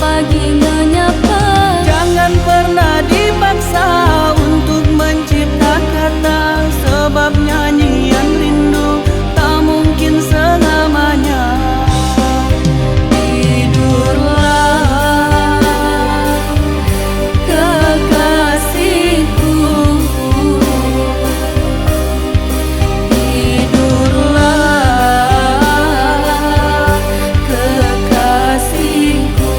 pagi menyapa. Jangan pernah dipaksa untuk mencipta kata, sebab nyanyian rindu tak mungkin selamanya. Tidurlah kekasihku, tidurlah kekasihku.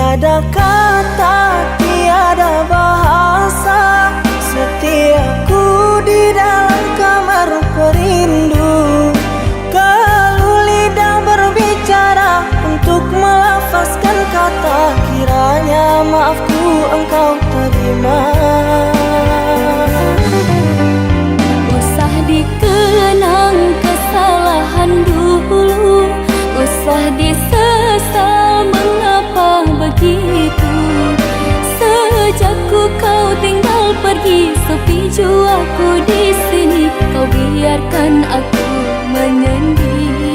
Tiada kata, tiada bahasa, setiaku di dalam kamar perindu. Kalau lidah berbicara untuk melafazkan kata, kiranya maafku engkau terima. Usah dikenang kesalahan dulu, usah disesal mengapa begitu. Sejak kau tinggal pergi, sepi jiwaku di sini. Kau biarkan aku menyendiri.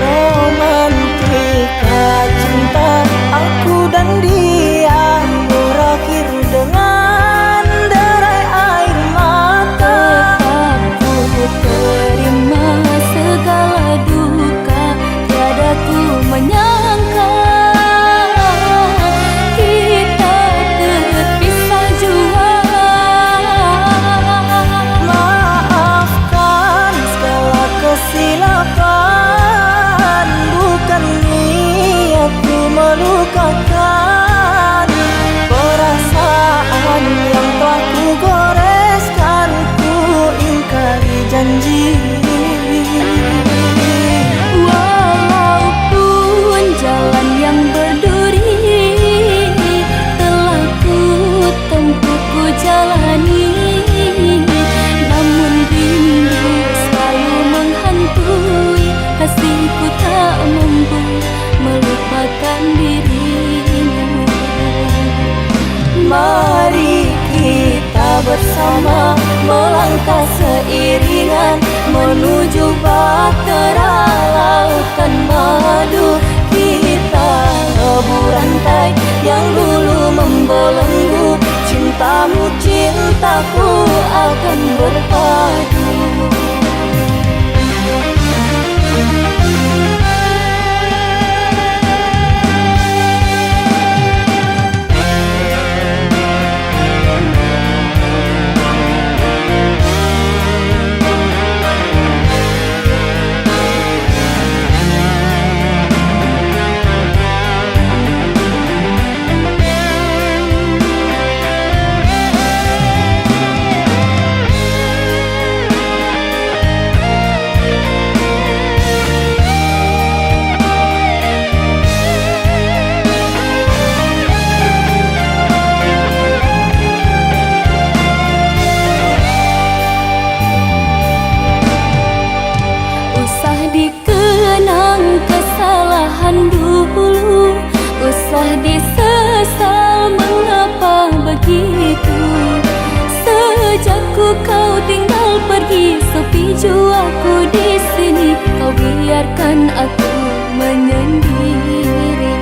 Romantika cinta aku dan dia berakhir dengan derai air mata. Tetap ku terima segala duka, tiada ku menyangka kita terpisah jua. Maafkan segala kesilapan, bukan niatku melukakan. Perasaan yang telah ku goreskan, ku ingkari janji. Walaupun jalan yang berduri telah ku tempuh, ku jalani, namun rindu selalu menghantui. Kasihku tak mampu melupakan dirimu. Mari kita bersama melangkah seiringan menuju bahtera lautan madu. Kita rebur rantai yang dulu membelenggu, cintamu cintaku akan berpadu. Dikenang kesalahan dulu, usah disesal mengapa begitu. Sejak kau tinggal pergi, sepi jiwaku di sini. Kau biarkan aku menyendiri.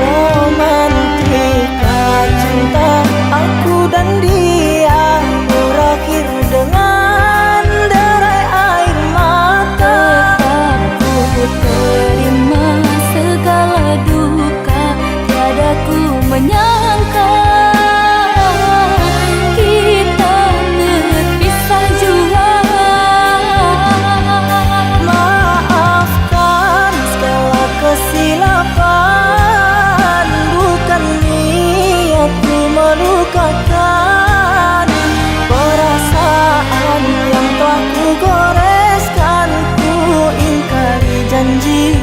Romantika cinta aku dan dia berakhir dengan derai air mata. Tetap ku terima segala duka, tiada ku menyangka kita terpisah jua. Maafkan segala kesilapan, bukan niatku melukakan. Perasaan yang telah ku goreskan, ku ingkari janji.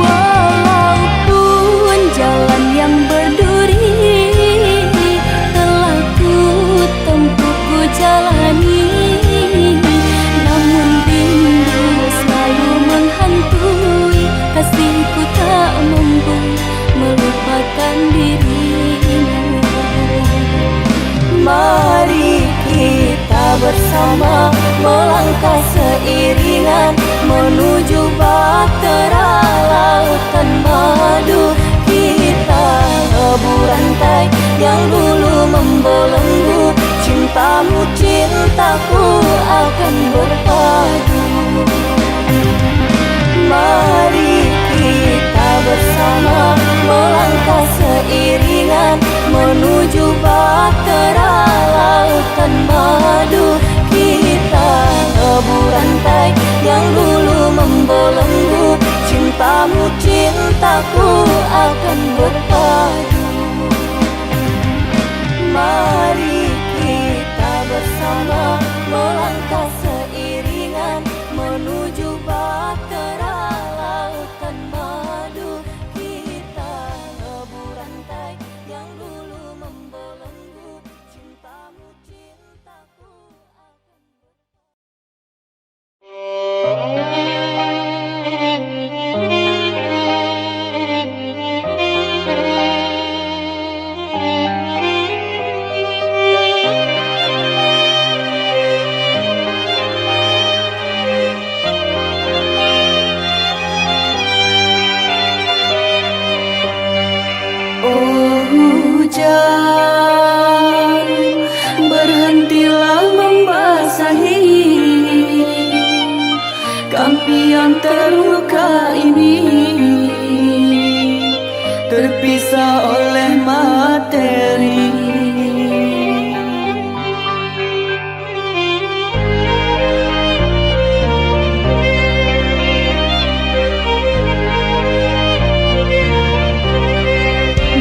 Walaupun jalan yang berduri telah ku tempuh, ku jalani, namun rindu selalu menghantui. Kasihku tak mampu melupakan dirimu. Mari kita bersama melangkah seiringan menuju bahtera lautan madu. Kita rebur rantai yang dulu membelenggu, cintamu cintaku akan berpadu. Mari kita bersama melangkah seiringan menuju bahtera lautan madu. Kita rebur rantai yang dulu membelenggu, Kami yang terluka ini terpisah oleh materi.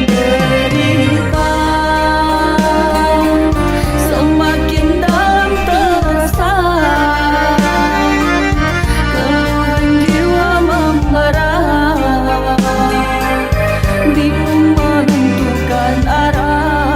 Derita semakin dalam terasa, keluhan jiwa membara, bingung menentukan arah.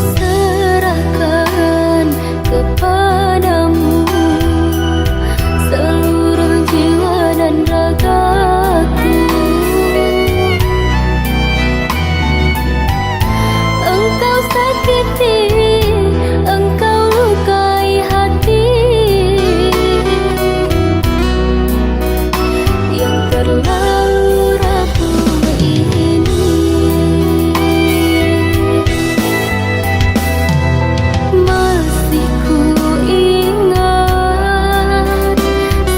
serahkan kepadamu seluruh jiwa dan ragaku. Engkau sakiti, engkau lukai hati yang terlalu rapuh ini. Masih ku ingat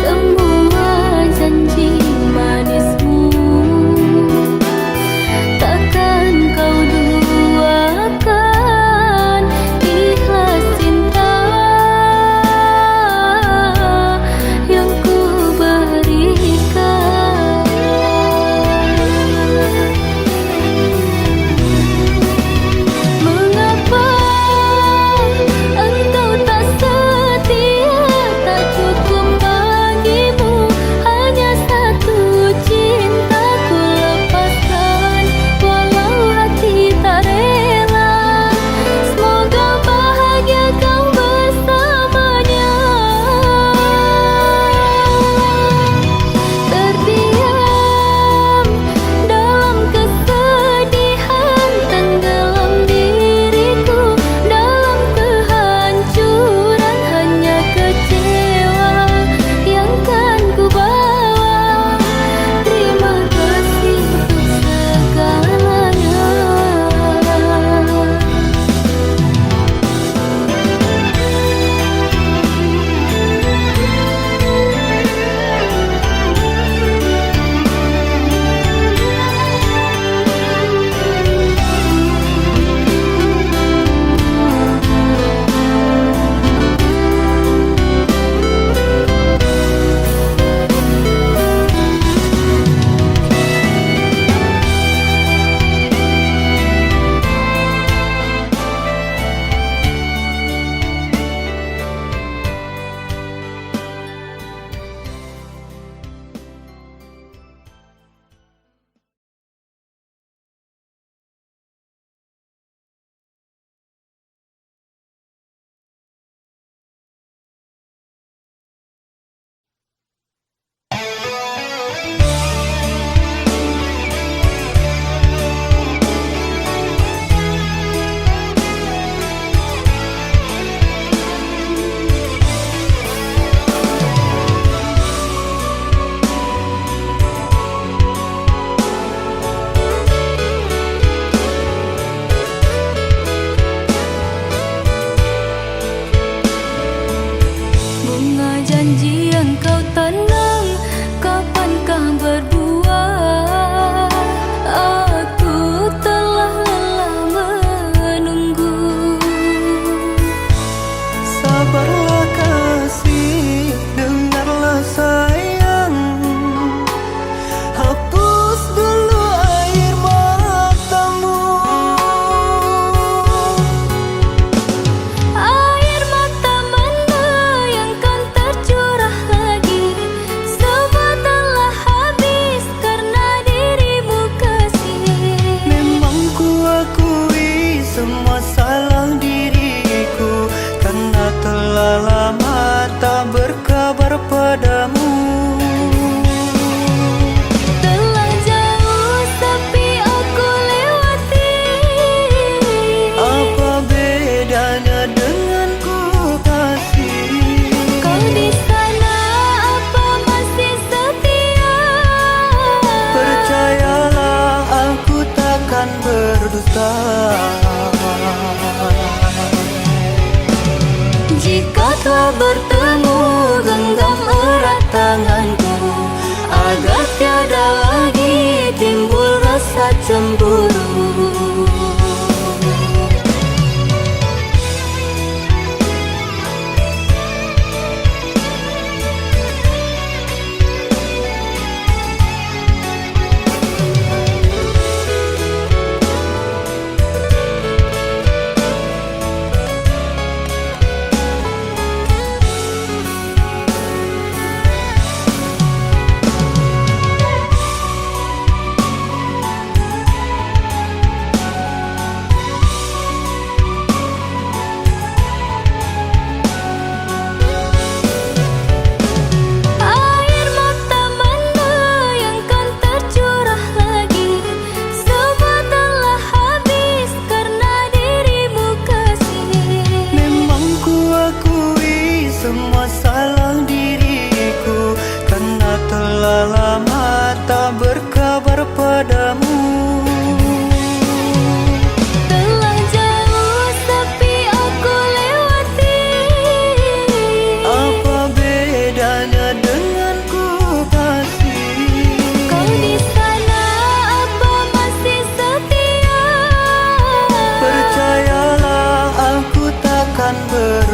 semua janji manismu. Takkan kau duakan ikhlas cinta yang ku berikan. Mengapa engkau tak setia, tak cukup bagimu hanya satu cinta ku lepaskan, walau hati tak rela. Semoga bahagia kau bersamanya. Terdiam dalam kesedihan, tenggelam diriku dalam kehancuran, hanya kecewa yang kan ku bawa. Terima kasih untuk segalanya. Bunga janji yang kau tanam, kapankah berbuah? Aku telah lelah menunggu. Sabarlah kasih, dengarlah sayang, hapus dulu air matamu. Air mata mana yang kan tercurah lagi? Semua telah habis karena dirimu kasih. Memang ku akui semua salah diriku, karena telah lama tak berkabar padamu. Telah jauh tapi aku lewati. Apa bedanya denganku kasih? Kau di sana apa masih setia? Percayalah aku takkan berdusta. Jika telah bertemu, genggam erat tanganku, agar tiada lagi timbul rasa cemburu.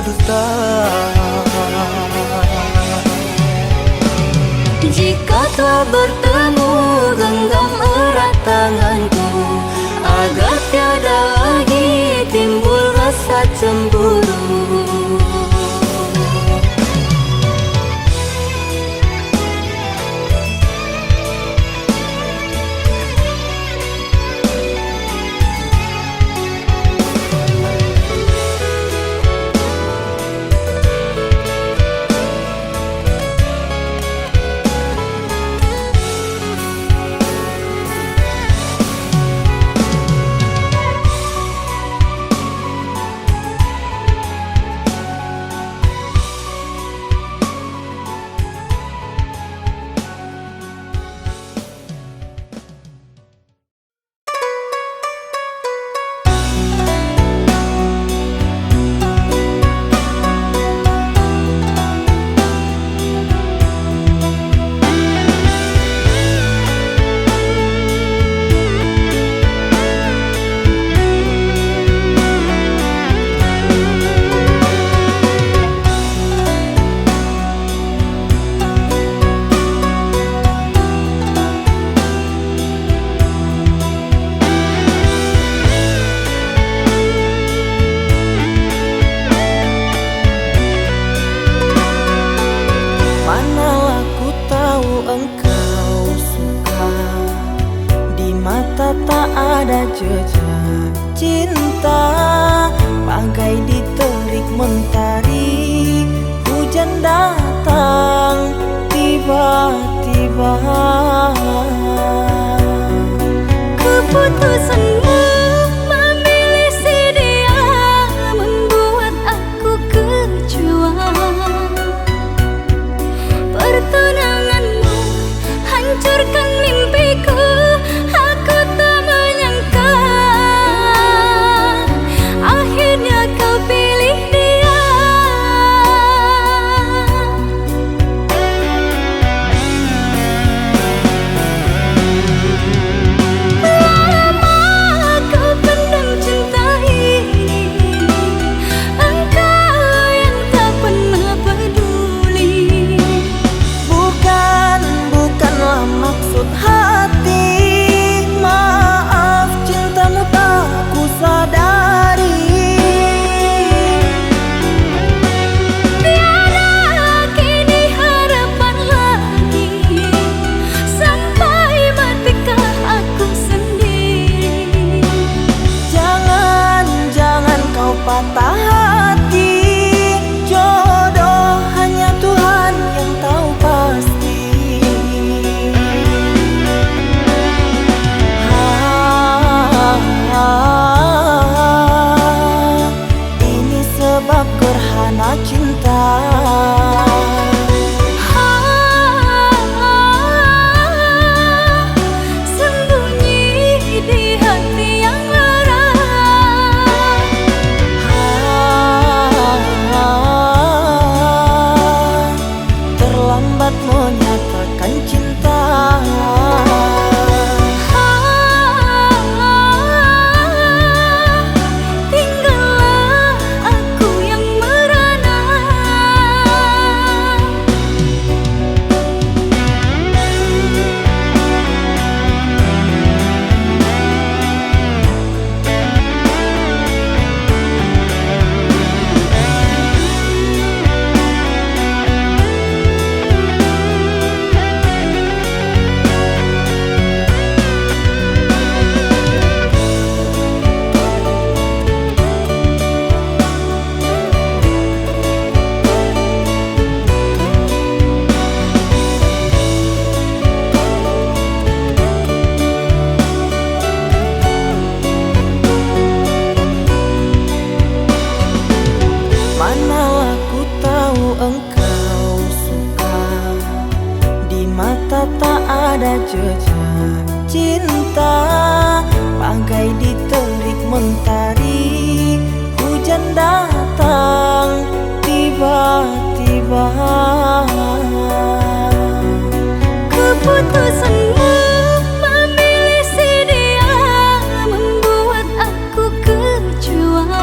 berdusta. Jika telah bertemu, genggam erat tanganku, agar tiada lagi timbul rasa cemburu. Ada jejak cinta bagai diterik mentari, hujan datang tiba-tiba. Keputusanmu memilih si dia membuat aku kecewa. Pertunanganmu hancurkan mimpiku. Aku tak menyangka akhirnya kau pilih dia. Lama kau pendam cinta ini, engkau yang tak pernah peduli. Bukanlah maksud hati, maaf cintamu tak ku sadari. Tiada kini harapan lagi, sampai matikah aku sendiri. Jangan kau patah hati, jodoh hanya Tuhan yang tahu pasti. Ini sebab gerhana cinta. Sembunyi di hati yang lara. Terlambat menyatakan cinta. Tinggallah aku yang merana. Manalah ku tahu engkau suka, di mata tak ada jejak cinta, bagai diterik mentari, hujan datang tiba-tiba. Keputusanmu memilih si dia membuat aku kecewa.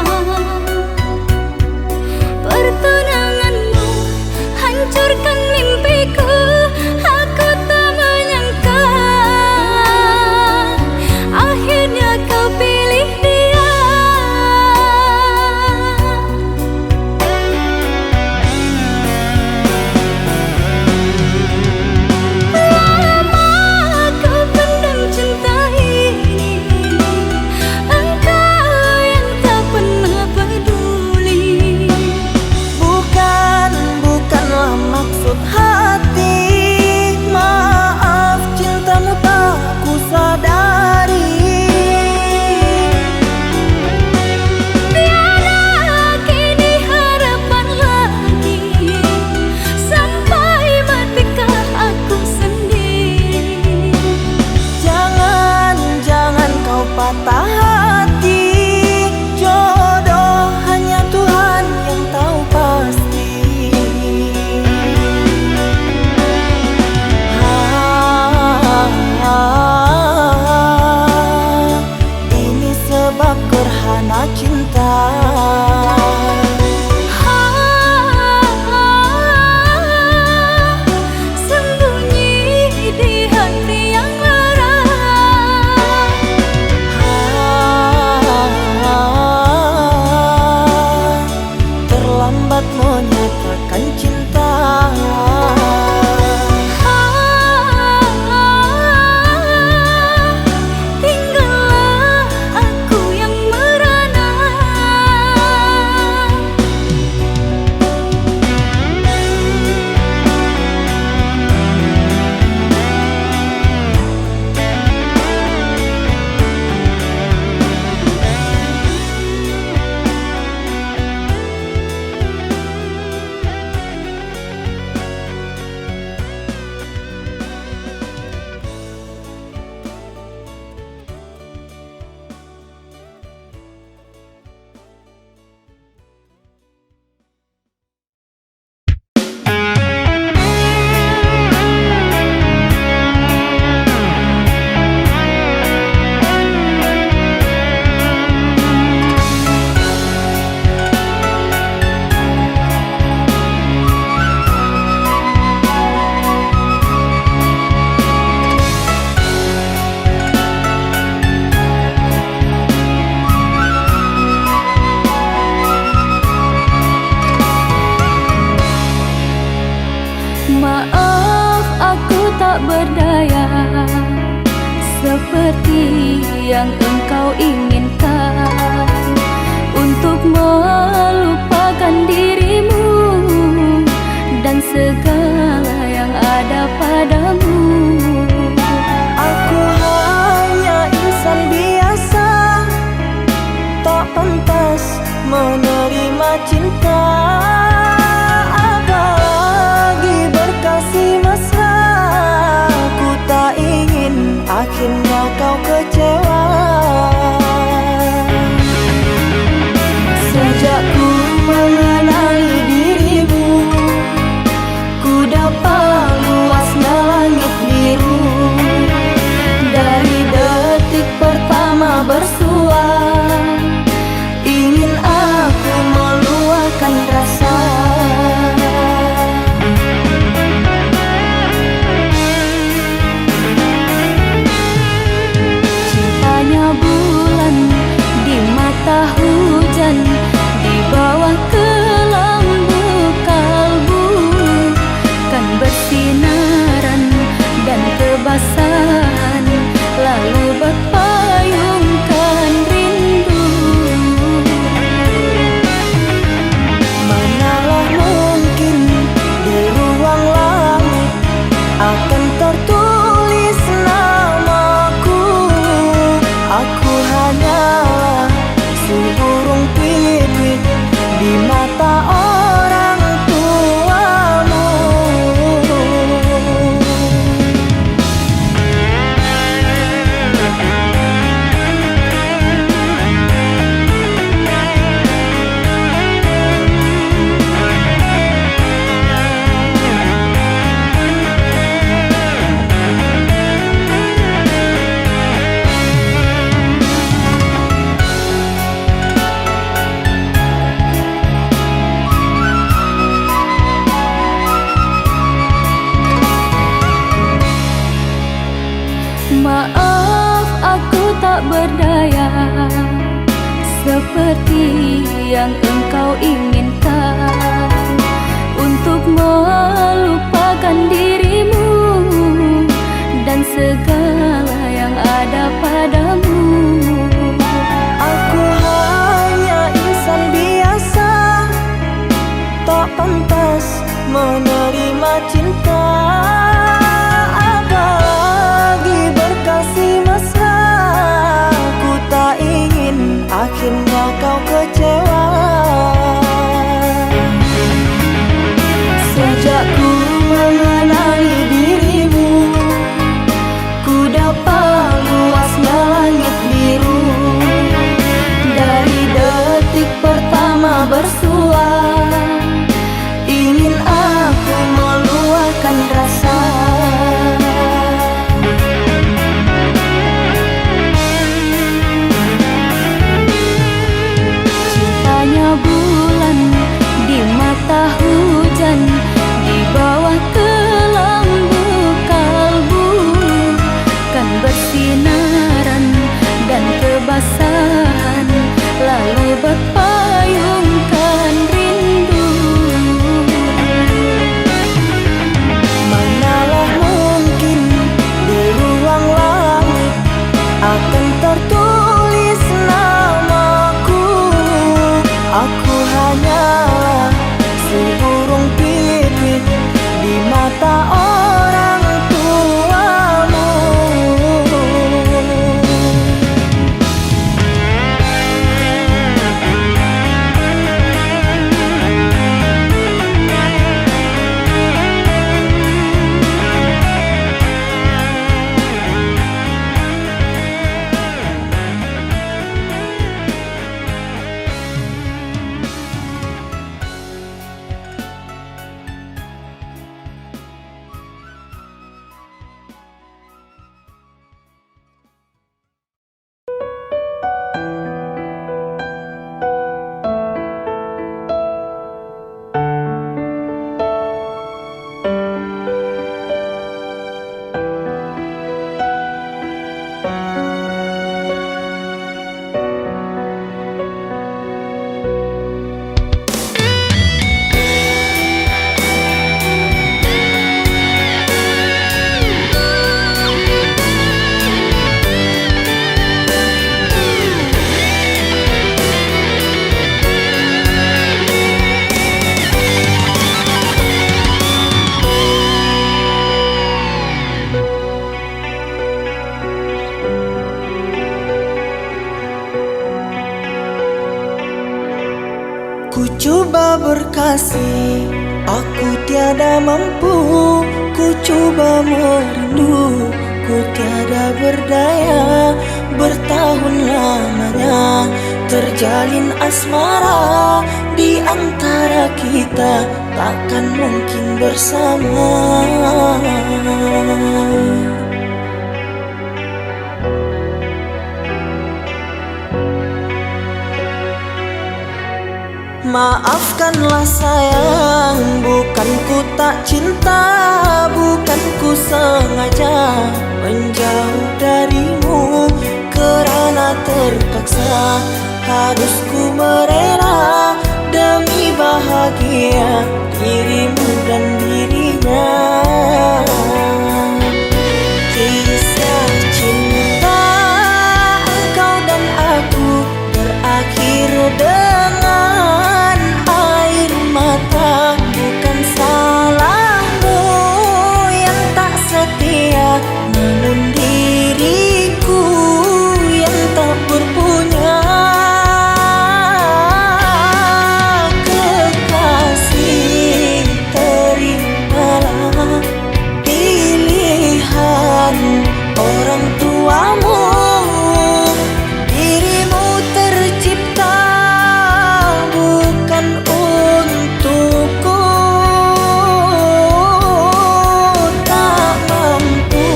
seperti yang engkau inginkan, untuk melupakan dirimu dan segala yang ada padamu. Aku hanya insan biasa, tak pantas menerima cinta, apalagi berkasih mesra. Ku tak ingin akhirnya kau kecewa. Sejak ku mengenali dirimu, ku dapat luasnya langit biru. Dari detik pertama bersua, ingin aku meluahkan rasa. Cintanya bulan di mata hujan, di bawah kelambu kalbu, kan bersinaran dan kebasahan, lalu berpayungkan rindu. Manalah mungkin di ruang langit akan tertulis namaku. Aku hanyalah seburung pipit di mata orang tuamu. Maaf, aku tak berdaya seperti yang engkau inginkan, untuk melupakan dirimu dan segala yang ada padamu. Aku hanya insan biasa, tak pantas menerima cinta, apalagi berkasih mesra. Ku tak ingin akhirnya kau kecewa. Sejak ku mengenali dirimu, ku dapat luasnya langit biru. Dari detik pertama bersua, ingin aku meluahkan rasa. Cintanya bulan di mata hujan, di bawah kelambu kalbu, kan bersinaran dan kebasahan, lalu berpayungkan rindu. Manalah mungkin di ruang langit akan tertulis namaku. Aku hanyalah seburung pipit di mata orang tuamu. Ku coba berkasih, aku tiada mampu. Ku coba merindu, ku tiada berdaya. Bertahun lamanya terjalin asmara, di antara kita takkan mungkin bersama. Maafkanlah sayang, bukan ku tak cinta, bukan ku sengaja menjauh darimu. Kerana terpaksa harus ku merela demi bahagia dirimu dan dirinya. Kisah cinta engkau dan aku berakhir dengan air mata. Bukan salahmu yang tak setia, namun diriku yang tak berpunya. Kekasih, terimalah pilihan orang tuamu. Dirimu tercipta bukan untukku. Tak mampu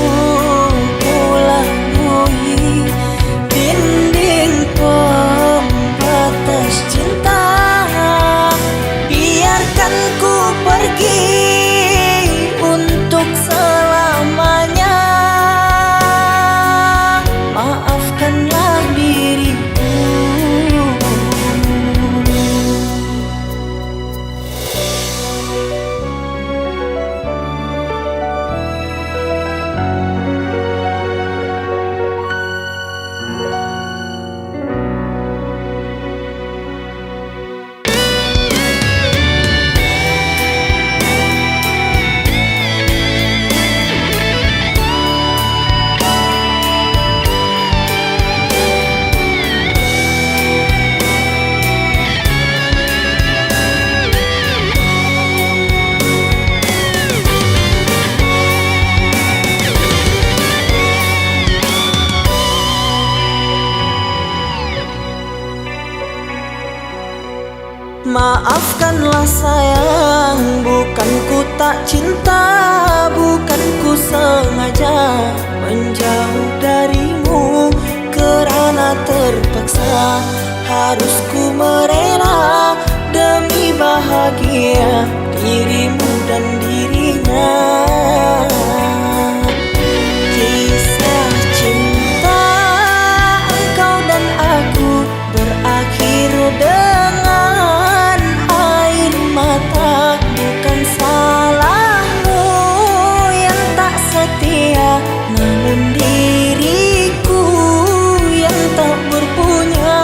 ku lalui dinding pembatas cinta. Biarkan ku pergi untuk selamanya. Maafkanlah diriku. Maafkanlah sayang, bukan ku tak cinta, bukan ku sengaja menjauh darimu. Kerana terpaksa harus ku merela demi bahagia dirimu dan dirinya. Kisah cinta engkau dan aku berakhir dengan air mata. Bukan salahmu yang tak setia, namun diriku yang tak berpunya.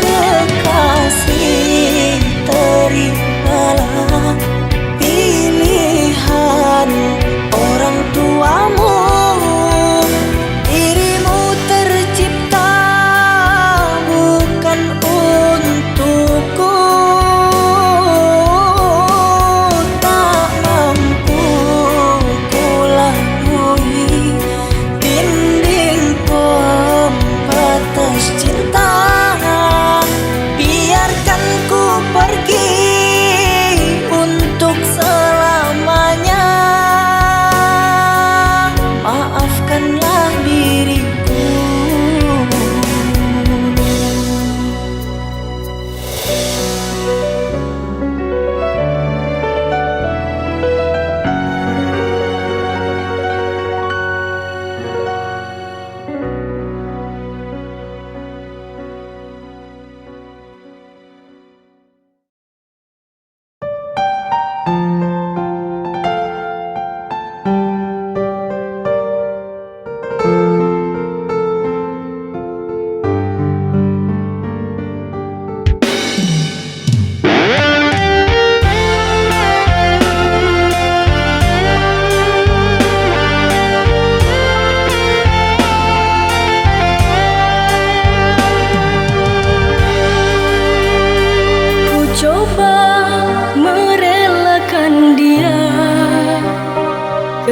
Kekasih, terimalah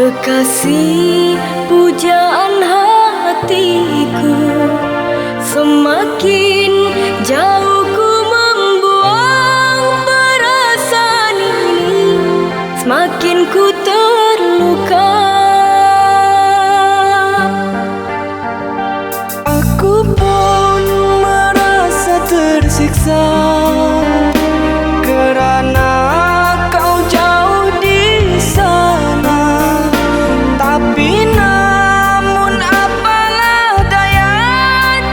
Kekasih pujaan hatiku, semakin jauh ku membuang perasaan ini, semakin ku terluka. Aku pun merasa tersiksa karena kau jauh di sana. Tapi namun apalah daya,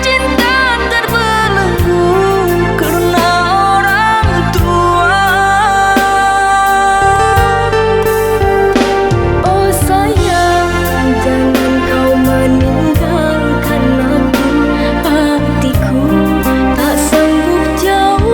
cinta terbelenggu karena orang tua. Oh sayang, jangan kau meninggalkan aku. Hatiku tak sanggup jauh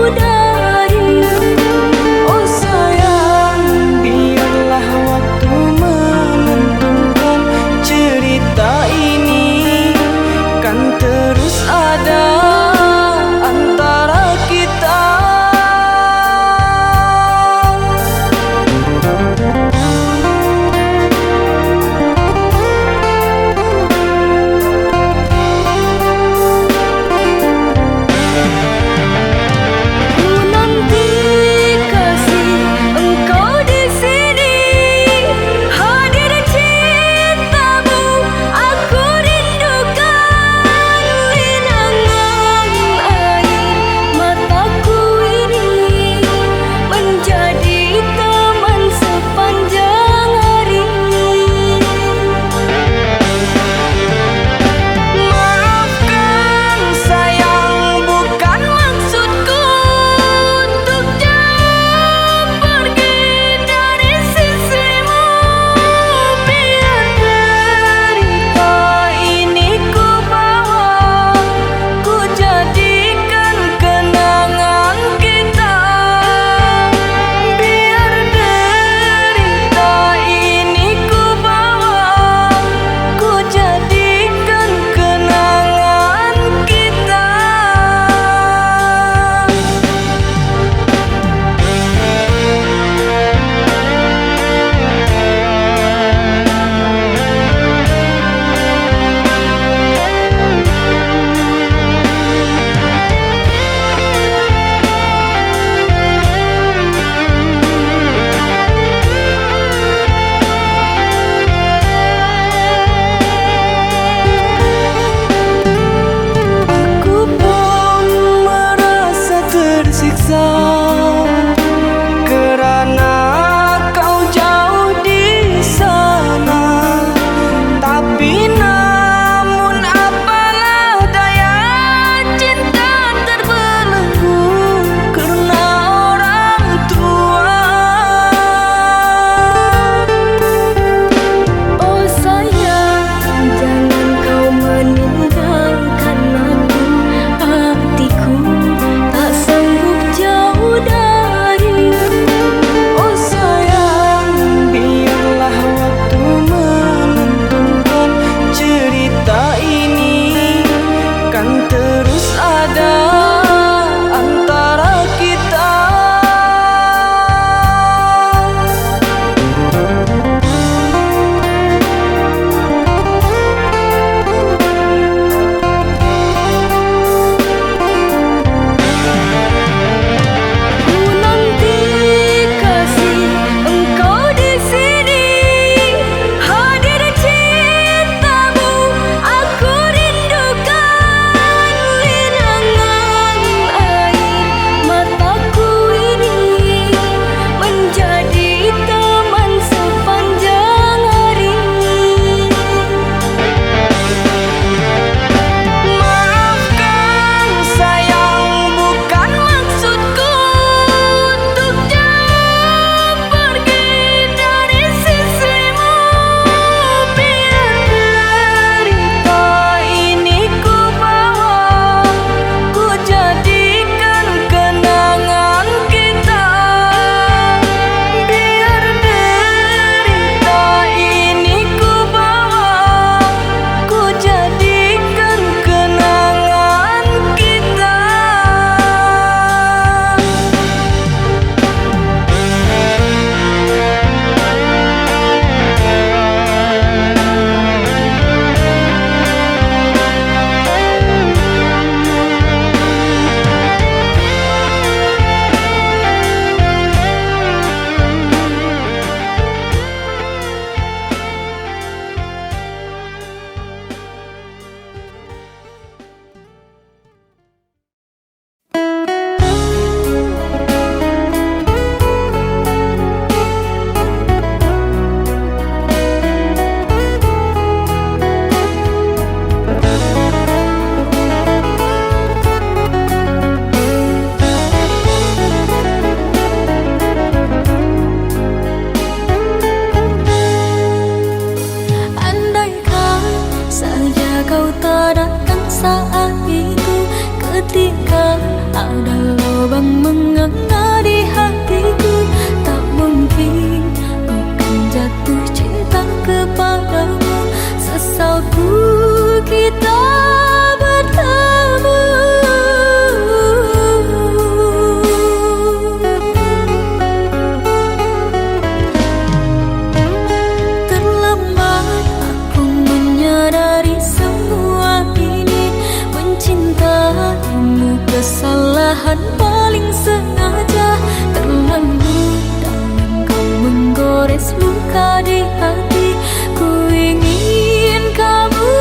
kesalahan paling sengaja. Terlalu dalam kau menggores luka di hati. Ku ingin kamu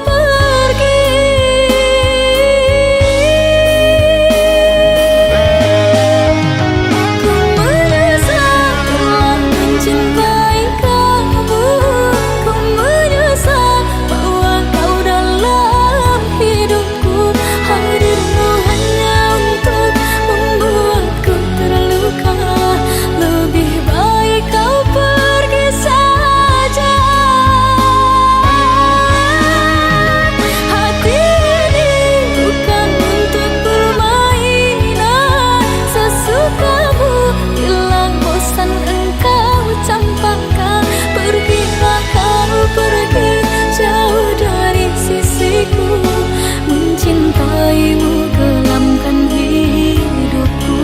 pergi. Ku menyesal telah mencintai kamu. Ku menyesal bahwa kau dalam hidupku. Hadirmu hanya untuk membuatku terluka. Lebih baik kau pergi saja. Hati ini bukan untuk permainan. Sesukamu, bila bosan engkau campakkan. Pergilah kau pergi jauh dari sisiku. Mencintaimu gelamkan hidupku.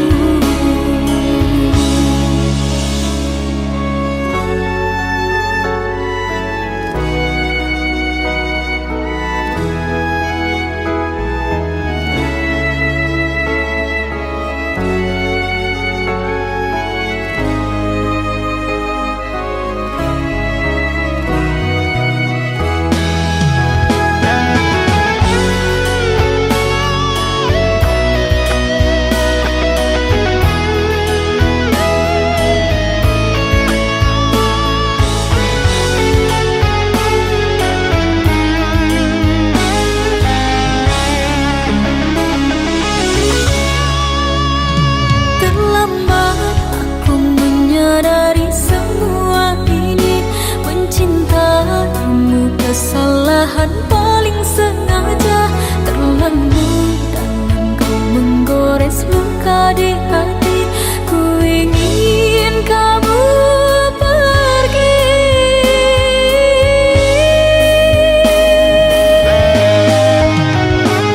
Terlambat aku menyadari semua ini. Mencintaimu kesalahan paling sengaja. Terlalu dalam kau menggores luka di hati. Ku ingin kamu pergi.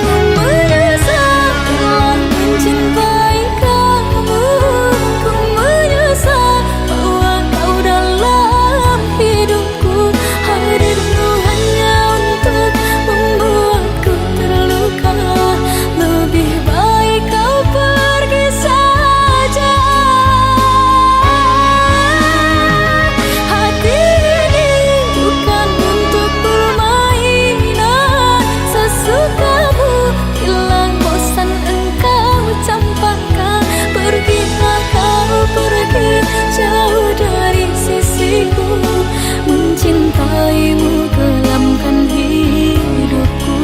Ku menyesal telah mencintai kamu. Ku menyesal bahwa kau dalam hidupku. Hadirmu hanya untuk membuatku terluka. Lebih baik kau pergi saja. Hati ini bukan untuk permainan. Sesukamu, bila bosan engkau campakkan. Pergilah kau pergi jauh dari sisiku. Mencintaimu gelamkan hidupku.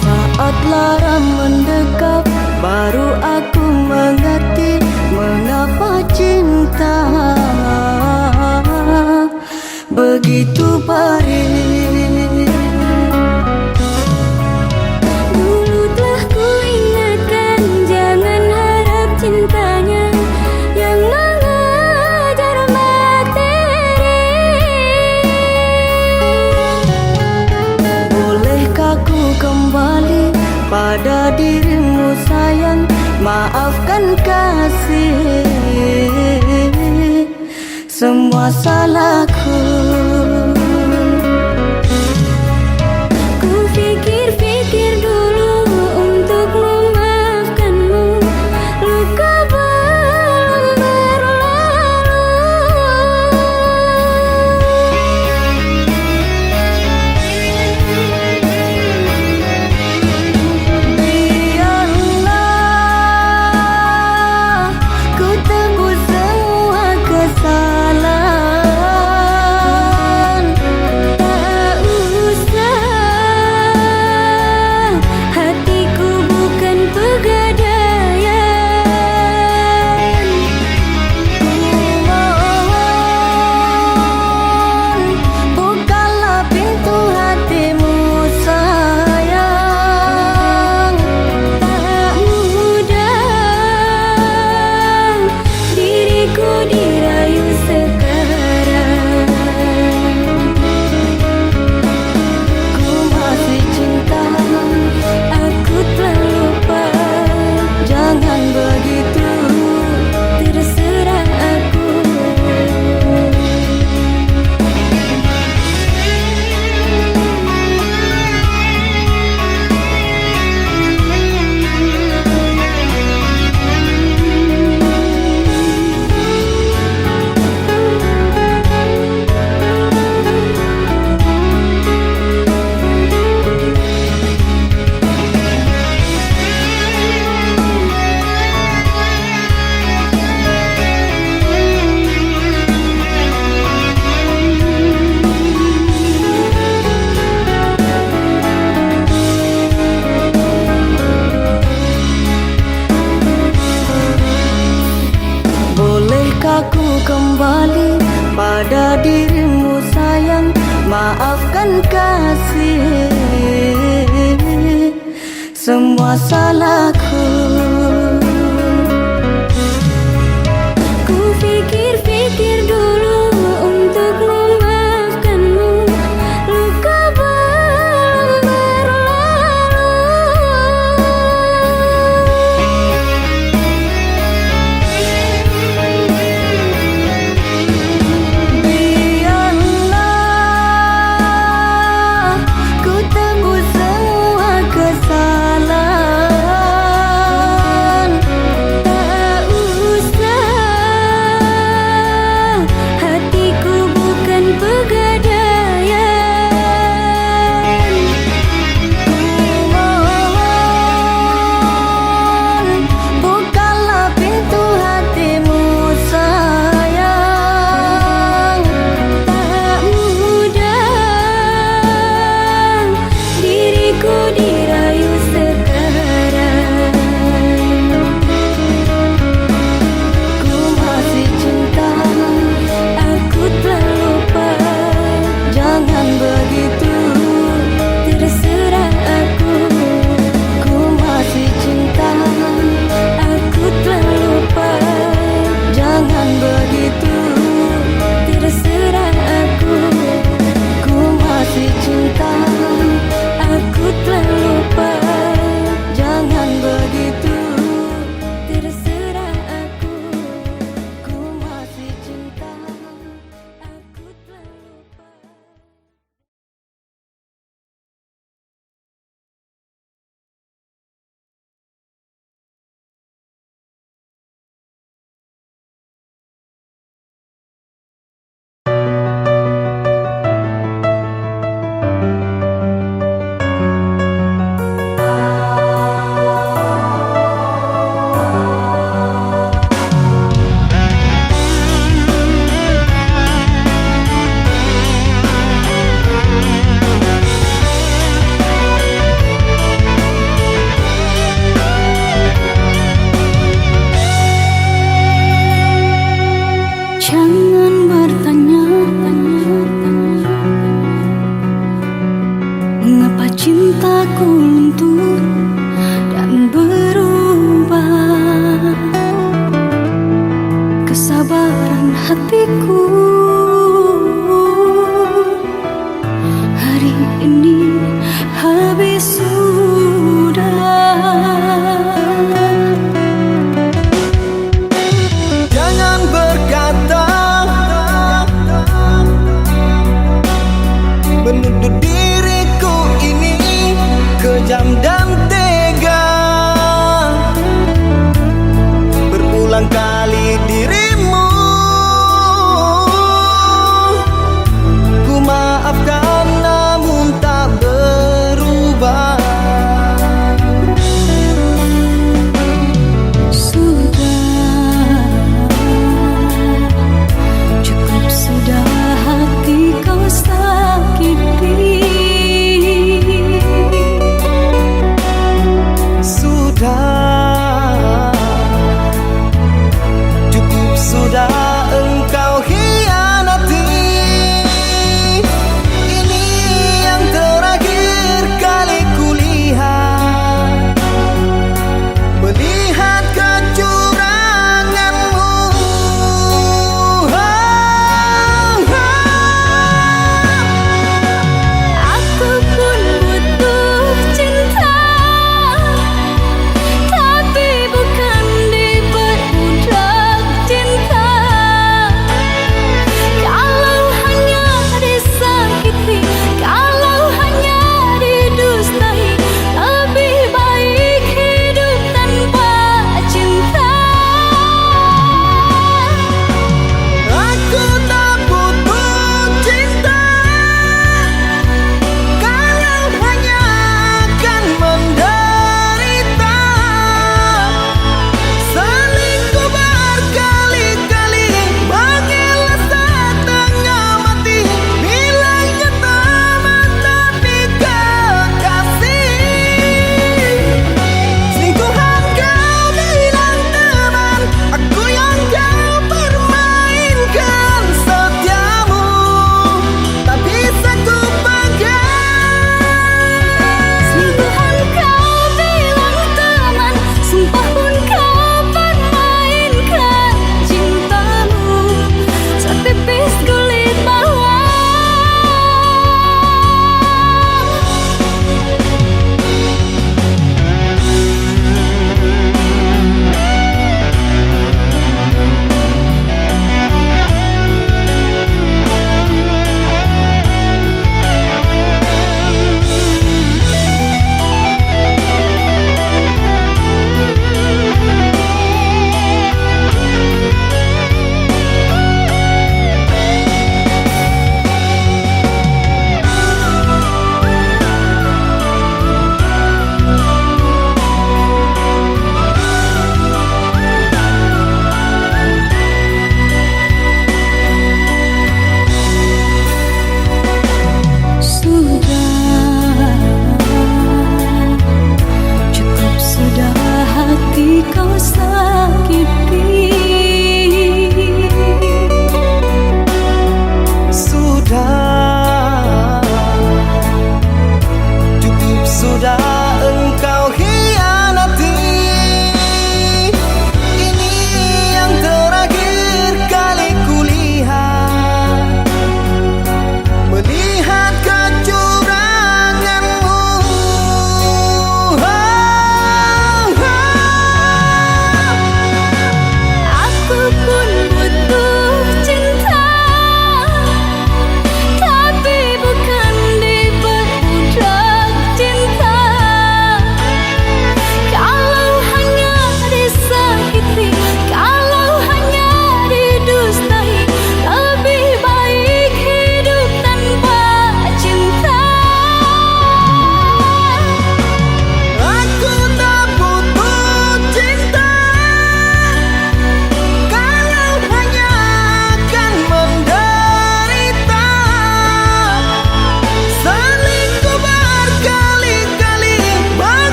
Saat lara mendekat, baru aku mengerti mengapa cinta begitu perih. Dulu telah ku ingatkan, jangan harap cintanya yang mengajar materi. Bolehkah ku kembali pada dirimu sayang? Maafkan kasih semua salahku. Ku pikir-pikir dulu untuk memaafkanmu. Luka belum berlalu. dan kasih. Semua salahku. Ku pikir-pikir dulu untuk memaafkanmu. Luka belum berlalu. Biarlah ku tebus semua kesalahan. Tak usah, hatiku bukan pegadaian. Mohon bukalah pintu hatimu sayang. Tak mudah diriku dirayu sekarang. Ku masih cinta, Aku telah lupa, jangan begitu. terserah aku. Ku masih cinta, Aku telah lupa, jangan begitu. terserah aku. Ku masih cinta, Aku telah lupa, jangan begitu. terserah aku. Ku masih cinta. Aku telah lupa. Jangan bertanya mengapa cintaku luntur dan berubah. Kesabaran hatiku hari ini habis sudah. Jangan berkata menuduh diriku ini kejam dan tega. Berulang kali dirimu ku maafkan, namun tak berubah. Sudah, cukup sudah hati kau sakiti.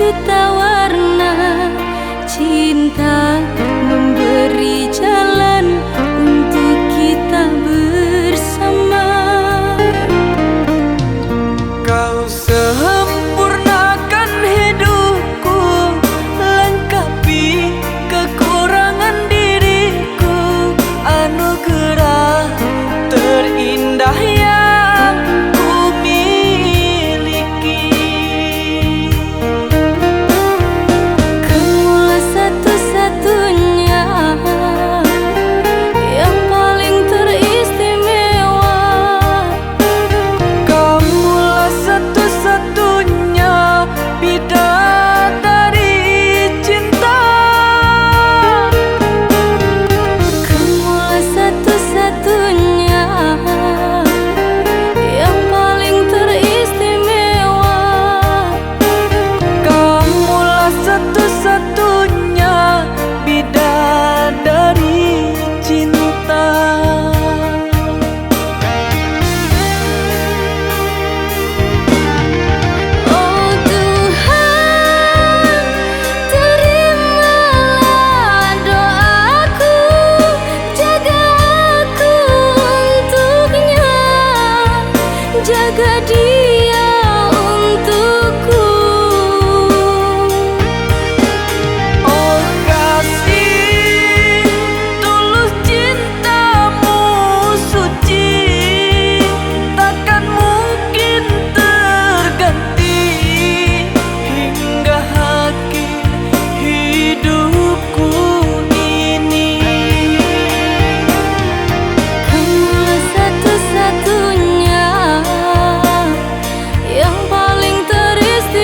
juta warna. Cinta memberi jalan untuk kita bersama. Kau sempurnakan hidupku, lengkapi kekurangan diriku, anugerah terindah yang ku miliki. Kamulah satu-satunya yang paling teristimewa. Kamulah satu-satunya bidadari cinta. Kamulah satu-satunya yang paling teristimewa. Kamulah satu-satunya bidadari cinta. Oh Tuhan, terimalah doaku, jaga aku untuknya, jaga dia untukku. Oh kasih, tulus cintamu suci, takkan mungkin terganti hingga akhir hidupku ini. Kamulah satu-satunya yang paling teristimewa.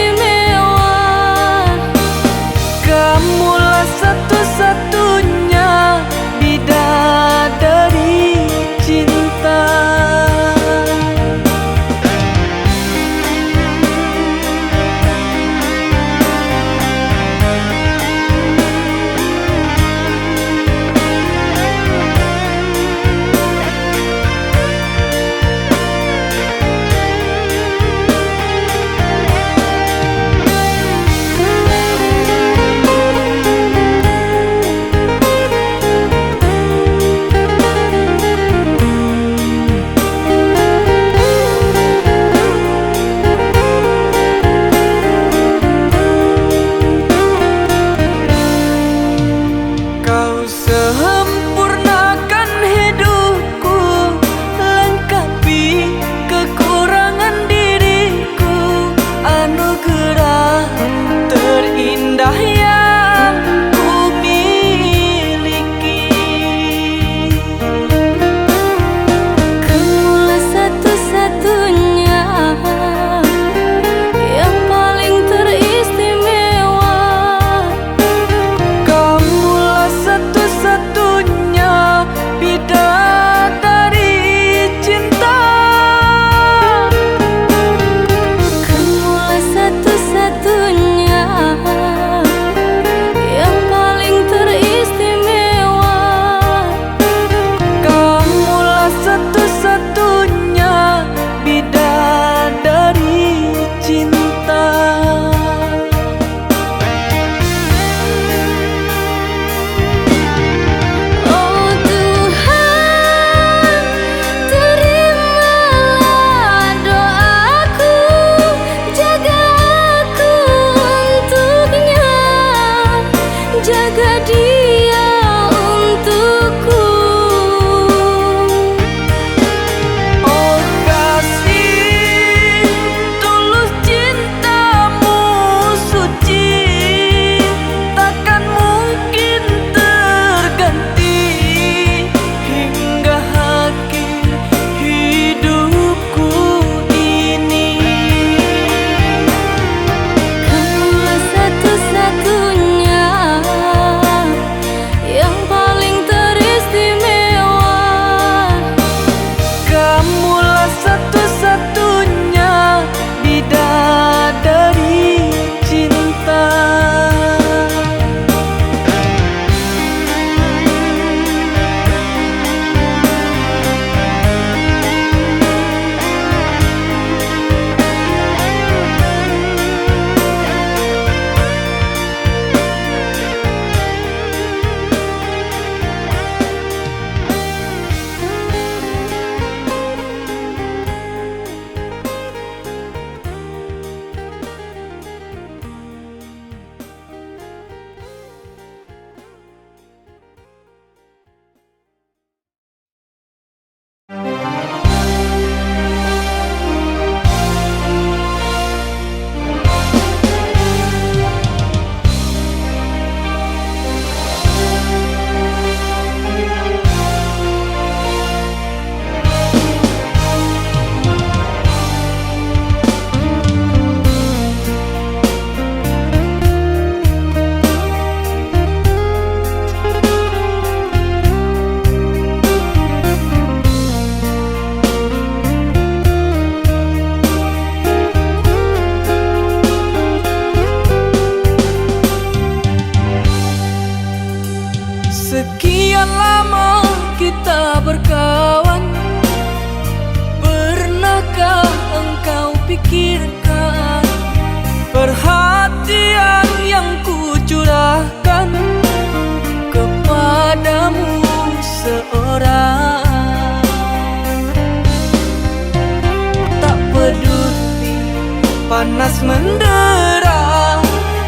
panas mendera,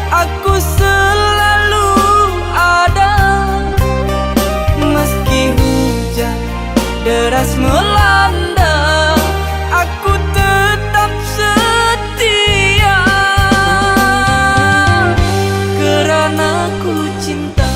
aku selalu ada. Meski hujan deras melanda, aku tetap setia, karena ku cinta.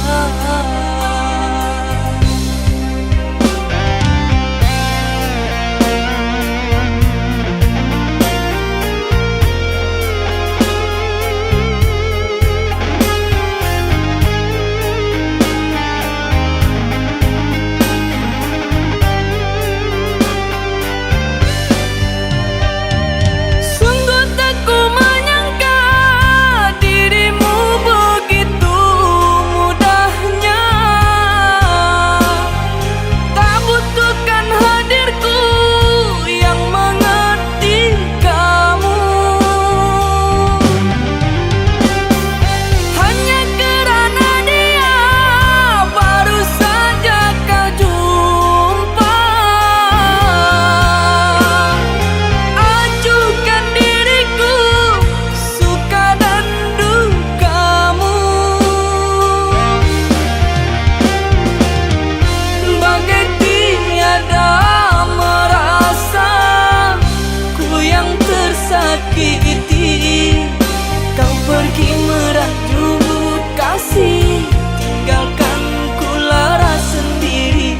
Kau pergi merajuk kasih, tinggalkan ku lara sendiri.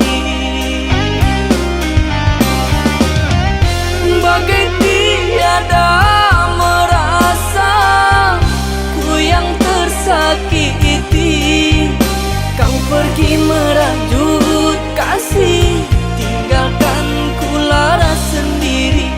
Bagai tiada merasa, ku yang tersakiti. Kau pergi merajuk kasih, tinggalkan ku lara sendiri.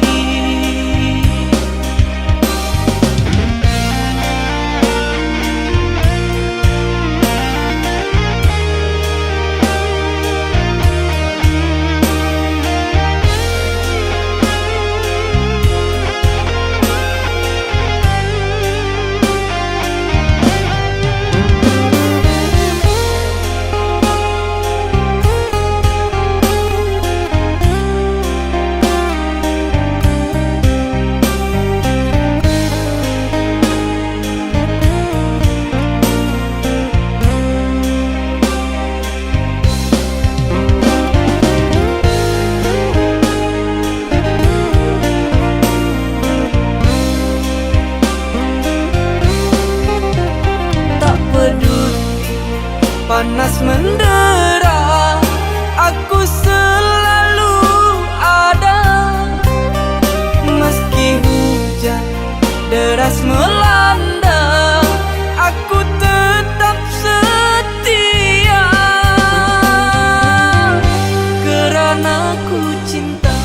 Panas mendera, aku selalu ada. Meski hujan deras melanda, aku tetap setia, karena ku cinta.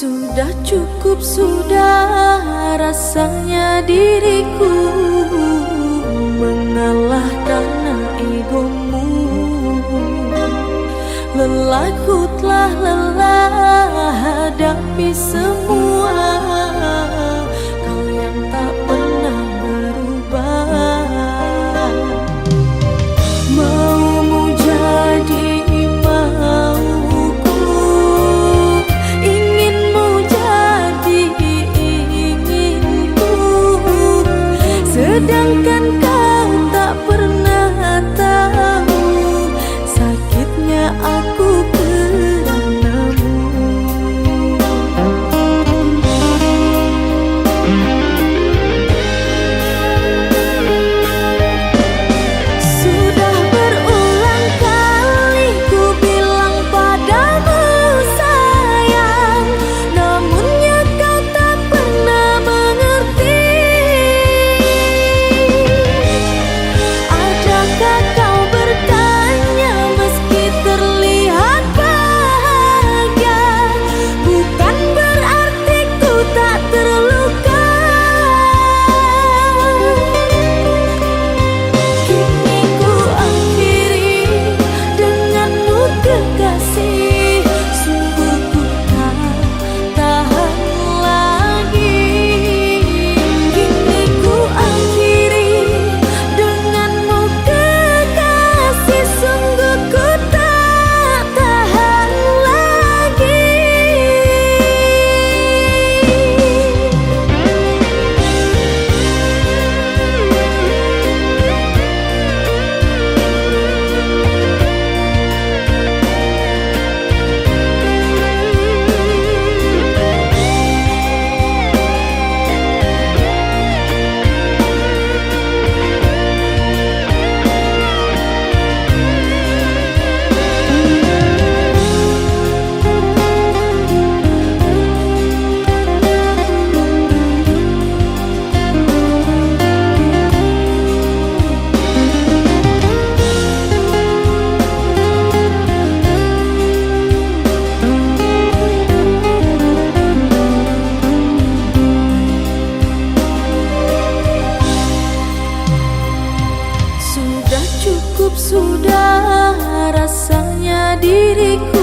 Sudah cukup, sudah rasanya diriku mengalah karena egomu. Lelahku telah lelah hadapi semua, kau yang tak pernah berubah. Maumu jadi mauku, inginmu jadi inginku, sedangkan kau tak pernah tahu sakitnya aku keranamu. Sudah berulang kali ku bilang padamu sayang, namunnya kau tak pernah mengerti. Adakah kau bertanya meski terlihat bahagia, bukan berarti ku tak terluka. Kini ku akhiri denganmu kekasih, sungguh ku tak tahan lagi. Kini ku akhiri denganmu kekasih, sungguh ku tak tahan lagi. Sudah cukup, sudah rasanya diriku